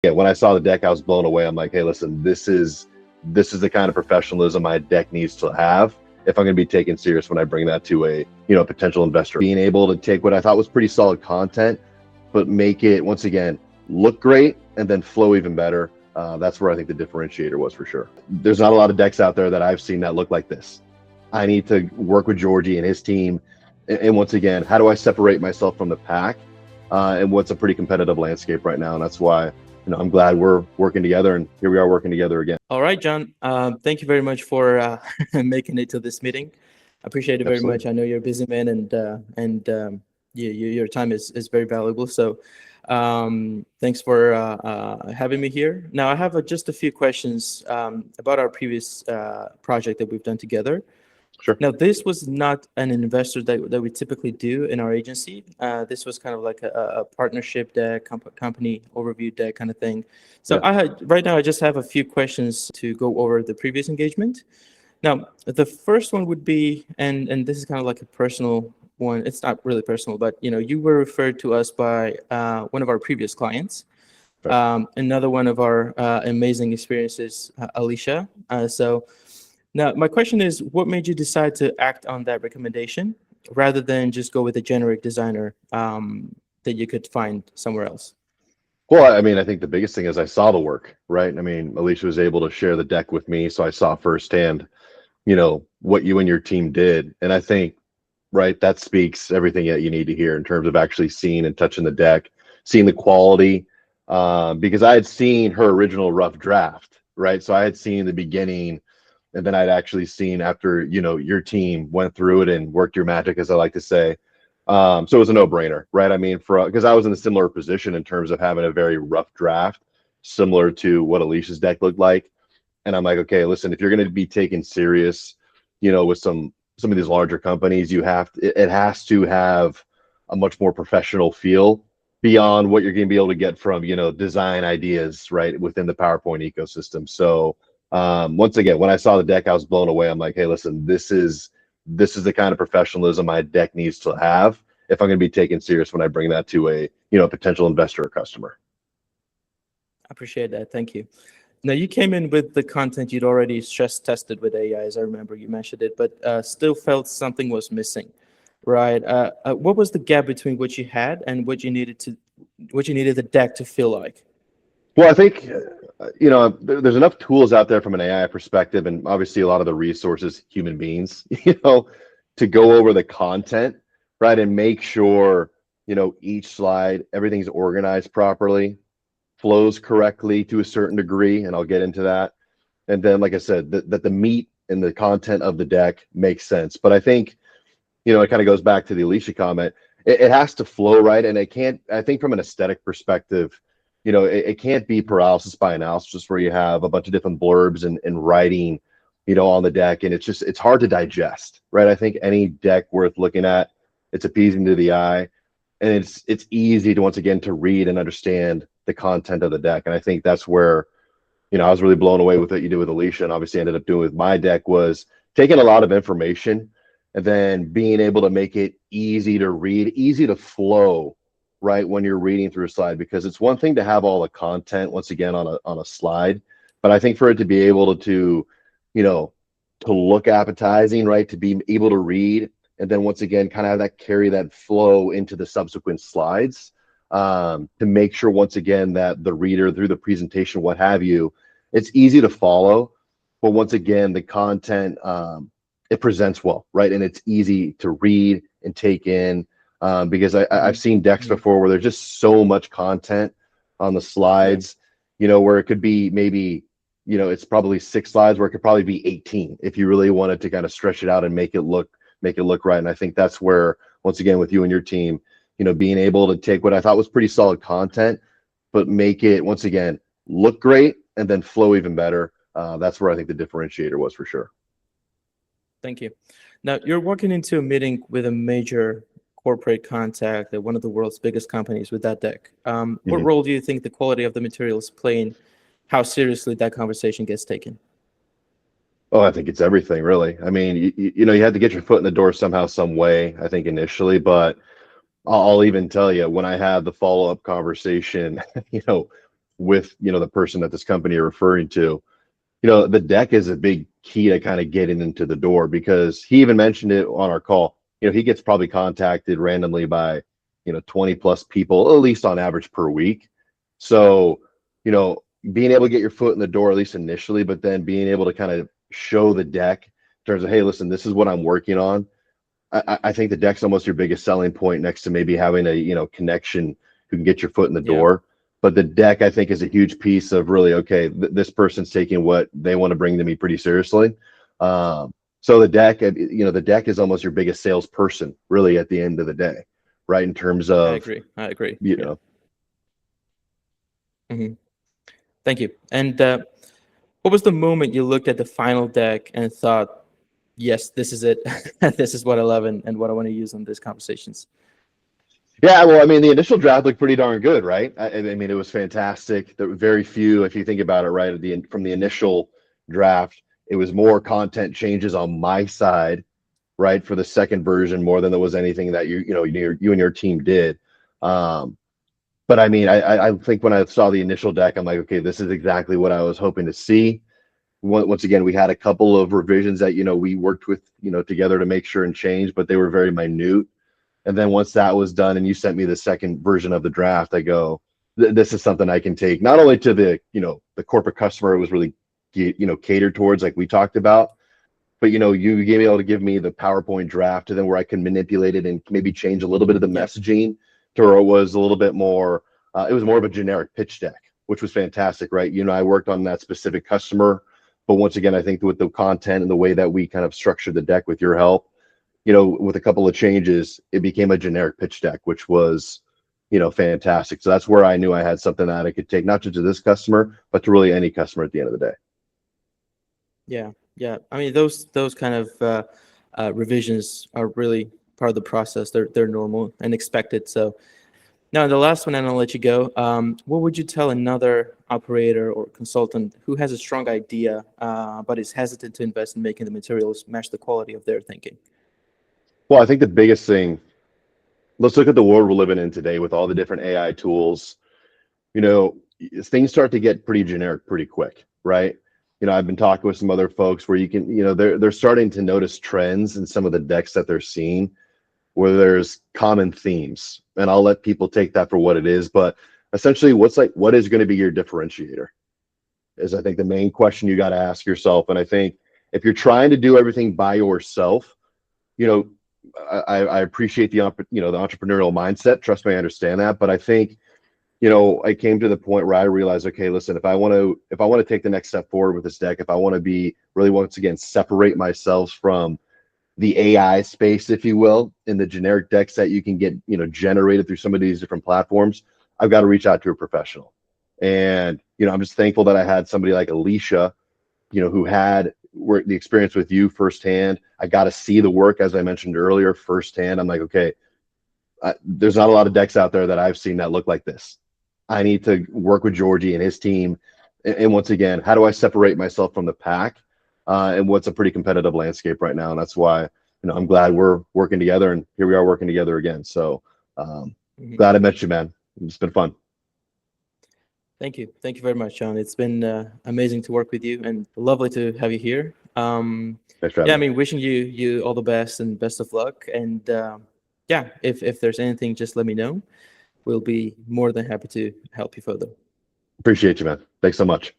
Yeah, when I saw the deck, I was blown away. I'm like, hey, listen, this is the kind of professionalism my deck needs to have if I'm going to be taken serious when I bring that to a potential investor. Being able to take what I thought was pretty solid content, but make it once again look great and then flow even better. That's where I think the differentiator was for sure. There's not a lot of decks out there that I've seen that look like this. I need to work with Georgie and his team. And once again, how do I separate myself from the pack? And what's a pretty competitive landscape right now? And that's why I'm glad we're working together, and here we are working together again. All right, John. Thank you very much for making it to this meeting. I appreciate it very much. I know you're a busy man, and your time is very valuable. So thanks for having me here. Now, I have just a few questions about our previous project that we've done together. Sure. Now, this was not an investor that we typically do in our agency. This was kind of like a partnership deck, company overview deck kind of thing. So Yeah. right now, I just have a few questions to go over the previous engagement. Now, the first one would be, and this is kind of like a personal one. It's not really personal, but you were referred to us by one of our previous clients. Right. Another one of our amazing experiences, Alicia. So now, my question is, what made you decide to act on that recommendation rather than just go with a generic designer that you could find somewhere else? Well, I mean, I think the biggest thing is I saw the work, right? I mean, Alicia was able to share the deck with me, so I saw firsthand, what you and your team did. And I think, right, that speaks everything that you need to hear in terms of actually seeing and touching the deck, seeing the quality, because I had seen her original rough draft, right? So I had seen the beginning, and then I'd actually seen after, your team went through it and worked your magic, as I like to say. So it was a no-brainer, right? I mean, because I was in a similar position in terms of having a very rough draft, similar to what Alicia's deck looked like. And I'm like, okay, listen, if you're going to be taken serious, with some of these larger companies, it has to have a much more professional feel beyond what you're going to be able to get from, design ideas, right, within the PowerPoint ecosystem. So once again, when I saw the deck, I was blown away. I'm like, hey, listen, this is the kind of professionalism my deck needs to have if I'm going to be taken serious when I bring that to a potential investor or customer. I appreciate that. Thank you. Now, you came in with the content you'd already stress tested with AI, as I remember you mentioned it, but still felt something was missing, right? What was the gap between what you had and what you needed the deck to feel like? Well, I think, there's enough tools out there from an AI perspective, and obviously a lot of the resources, human beings, to go over the content, right, and make sure, each slide, everything's organized properly, flows correctly to a certain degree, and I'll get into that. And then, like I said, that the meat and the content of the deck makes sense. But I think, it kind of goes back to the Alicia comment. It has to flow right, and it can't. I think from an aesthetic perspective, it can't be paralysis by analysis where you have a bunch of different blurbs and writing, on the deck, and it's hard to digest, right? I think any deck worth looking at, it's appeasing to the eye, and it's easy to once again to read and understand the content of the deck. And I think that's where, I was really blown away with what you did with Alicia, and obviously ended up doing with my deck, was taking a lot of information and then being able to make it easy to read, easy to flow, right, when you're reading through a slide. Because it's one thing to have all the content once again on a slide, but I think for it to be able to to look appetizing, right, to be able to read, and then once again kind of have that carry that flow into the subsequent slides, to make sure once again that the reader through the presentation, what have you, it's easy to follow, but once again the content, it presents well, right, and it's easy to read and take in, because I've seen decks before where there's just so much content on the slides, where it could be maybe, it's probably 6 slides where it could probably be 18 if you really wanted to kind of stretch it out and make it look right. And I think that's where, once again, with you and your team, being able to take what I thought was pretty solid content, but make it once again look great and then flow even better. That's where I think the differentiator was for sure. Thank you. Now, you're walking into a meeting with a major corporate contact at one of the world's biggest companies with that deck. What role do you think the quality of the materials play in how seriously that conversation gets taken? Oh, I think it's everything, really. I mean, you had to get your foot in the door somehow, some way, I think initially, but I'll even tell you, when I had the follow-up conversation, with, the person at this company you're referring to, the deck is a big key to kind of getting into the door, because he even mentioned it on our call. He gets probably contacted randomly by, 20 plus people, at least on average per week. So, being able to get your foot in the door, at least initially, but then being able to kind of show the deck in terms of, hey, listen, this is what I'm working on. I think the deck's almost your biggest selling point, next to maybe having a, connection who can get your foot in the door. But the deck, I think, is a huge piece of really, okay, this person's taking what they want to bring to me pretty seriously. So the deck, the deck is almost your biggest salesperson, really, at the end of the day, right? In terms of, I agree. you know. Mm-hmm. Thank you. And what was the moment you looked at the final deck and thought, yes, this is it. This is what I love and what I want to use on these conversations? Yeah, well, I mean, the initial draft looked pretty darn good, right? I mean, it was fantastic. There were very few, if you think about it, right, from the initial draft, it was more content changes on my side, right, for the second version, more than there was anything that you and your team did. But I mean, I think when I saw the initial deck, I'm like, okay, this is exactly what I was hoping to see. Once again, we had a couple of revisions that we worked with together to make sure and change, but they were very minute. And then once that was done and you sent me the second version of the draft, I go, this is something I can take not only to the the corporate customer it was really catered towards, like we talked about, but you gave me able to give me the PowerPoint draft, and then where I can manipulate it and maybe change a little bit of the messaging to where it was a little bit more, it was more of a generic pitch deck, which was fantastic, right? I worked on that specific customer, but once again, I think with the content and the way that we kind of structured the deck with your help, with a couple of changes, it became a generic pitch deck, which was, fantastic. So that's where I knew I had something that I could take not just to this customer, but to really any customer at the end of the day. Yeah. I mean, those kind of revisions are really part of the process. They're normal and expected. So now the last one, and I'll let you go. What would you tell another operator or consultant who has a strong idea, but is hesitant to invest in making the materials match the quality of their thinking? Well, I think the biggest thing, let's look at the world we're living in today with all the different AI tools. Things start to get pretty generic pretty quick, right? I've been talking with some other folks where you can, they're starting to notice trends in some of the decks that they're seeing where there's common themes. And I'll let people take that for what it is. But essentially, what is going to be your differentiator is, I think, the main question you got to ask yourself. And I think if you're trying to do everything by yourself, I appreciate the entrepreneurial mindset. Trust me, I understand that. But I think, I came to the point where I realized, okay, listen, if I want to take the next step forward with this deck, if I want to be really, once again, separate myself from the AI space, if you will, in the generic decks that you can get, generated through some of these different platforms, I've got to reach out to a professional. And, I'm just thankful that I had somebody like Alicia, who had the experience with you firsthand. I got to see the work, as I mentioned earlier, firsthand. I'm like, okay, there's not a lot of decks out there that I've seen that look like this. I need to work with Georgie and his team. And once again, how do I separate myself from the pack? And what's a pretty competitive landscape right now. And that's why, I'm glad we're working together, and here we are working together again. So glad I met you, man. It's been fun. Thank you. Thank you very much, John. It's been amazing to work with you and lovely to have you here. Thanks for having I me. mean, wishing you all the best and best of luck. And if there's anything, just let me know. We'll be more than happy to help you further. Appreciate you, man. Thanks so much.